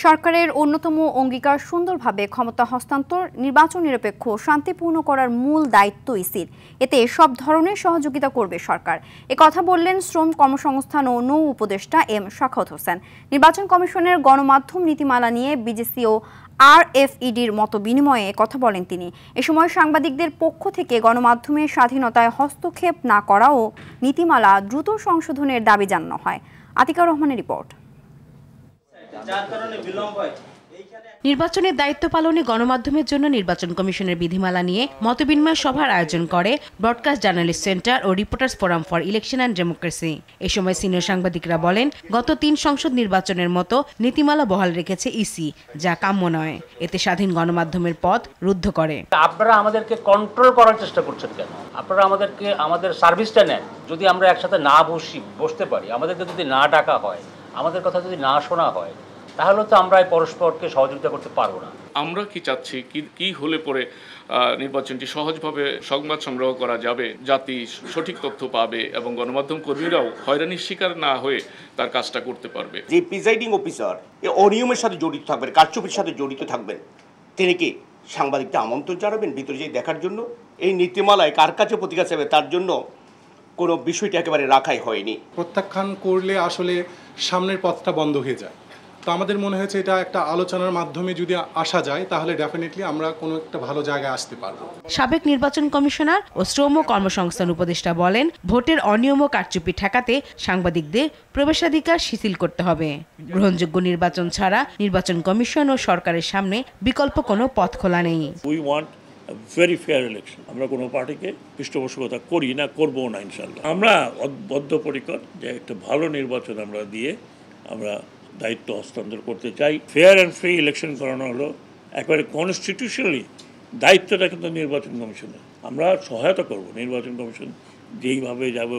সরকারের অন্যতম অঙ্গীকার সুন্দরভাবে ক্ষমতা হস্তান্তর, নির্বাচন নিরপেক্ষ শান্তিপূর্ণ করার মূল দায়িত্ব ইসির। এতে সব ধরনের সহযোগিতা করবে সরকার। কথা বললেন শ্রম, কর্মসংস্থান ও নৌ উপদেষ্টা এম শাখাওয়াত হোসেন। নির্বাচন কমিশনের গণমাধ্যম নীতিমালা নিয়ে বিজেসি ও আরএফইডির মতো বিনিময়ে কথা বলেন তিনি। এ সময় সাংবাদিকদের পক্ষ থেকে গণমাধ্যমের স্বাধীনতায় হস্তক্ষেপ না করা ও নীতিমালা দ্রুত সংশোধনের দাবি জানানো হয়। আতিকা রহমানের রিপোর্ট। নির্বাচনের দায়িত্ব পালনে গণমাধ্যমের জন্য নির্বাচন কমিশনের বিধিমালা নিয়ে মতবিনিময় সভার আয়োজন করে ব্রডকাস্ট জার্নালিস্ট সেন্টার ও reporters forum for election and democracy. এ সময় সিনিয়র সাংবাদিকরা বলেন, গত 3 সংসদ নির্বাচনের মতো নীতিমালা বহাল রেখেছে ইসি, যা কাম্য নয়। এতে স্বাধীন গণমাধ্যমের পথ রুদ্ধ করে। আপনারা আমাদেরকে কন্ট্রোল করার চেষ্টা করছেন কেন? আপনারা আমাদের সার্ভিসটা নেন। যদি আমরা একসাথে না বসতে পারি, আমাদেরকে যদি না ডাকা হয়, আমাদের কথা যদি না শোনা হয়, তাহলে তো আমরা পরস্পরকে সহযোগিতা করতে পারবো না। আমরা কি চাচ্ছি, কি হলে পরে নির্বাচনটি সহজভাবে সংবাদ সংগ্রহ করা যাবে, জাতি সঠিক তথ্য পাবে এবং গণমাধ্যম কর্মীরাও হয়রানির শিকার না হয়ে তার কাজটা করতে পারবে। যে প্রিজাইডিং অফিসার এই অনিয়মের সাথে জড়িত থাকবেন, কারচুপির সাথে জড়িত থাকবেন, তিনি কি সাংবাদিককে আমন্ত্রণ জানাবেন ভিতরে যেয়ে দেখার জন্য? এই নীতিমালায় কার কাছে প্রতিকার চাইবে তার জন্য কোনো বিষয়টি একেবারে রাখাই হয়নি। প্রত্যাখ্যান করলে আসলে সামনের পথটা বন্ধ হয়ে যায়। তো আমাদের মনে হয়েছে এটা একটা আলোচনার মাধ্যমে যদি আসা যায়, তাহলে ডেফিনেটলি আমরা কোনো একটা ভালো জায়গায় আসতে পারবো। সাবেক নির্বাচন কমিশনার ও শ্রম ও কর্মসংস্থান উপদেষ্টা বলেন, ভোটের অনিয়ম ও কারচুপি ঠেকাতে সাংবাদিকদের প্রবেশাধিকার শিথিল করতে হবে। গ্রহণযোগ্য নির্বাচন ছাড়া নির্বাচন কমিশন ও সরকারের সামনে বিকল্প কোনো পথ খোলা নেই। Very fair election. আমরা কোনো পার্টিকে পৃষ্ঠপোষকতা করি না, করবো না ইনশাল্লাহ। আমরা বদ্ধপরিকর যে একটা ভালো নির্বাচন আমরা দিয়ে আমরা দায়িত্ব হস্তান্তর করতে চাই। ফেয়ার অ্যান্ড ফ্রি ইলেকশন করানো হলো একেবারে কনস্টিটিউশনালি দায়িত্বটা কিন্তু নির্বাচন কমিশনের। আমরা সহায়তা করব, নির্বাচন কমিশন যেইভাবে যাবে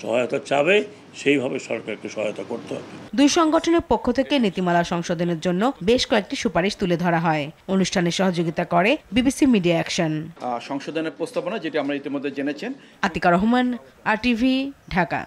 সহায়তা চাবে সেইভাবে সরকারকে সহায়তা করতে হবে। দুই সংগঠনের পক্ষ থেকে নীতিমালা সংশোধনের জন্য বেশ কয়েকটি সুপারিশ তুলে ধরা হয়। অনুষ্ঠানে সহযোগিতা করে বিবিসি মিডিয়া অ্যাকশন। সংশোধনের প্রস্তাবনা যেটি আমরা ইতিমধ্যে জেনেছেন। আতিকা রহমান, RTV, ঢাকা।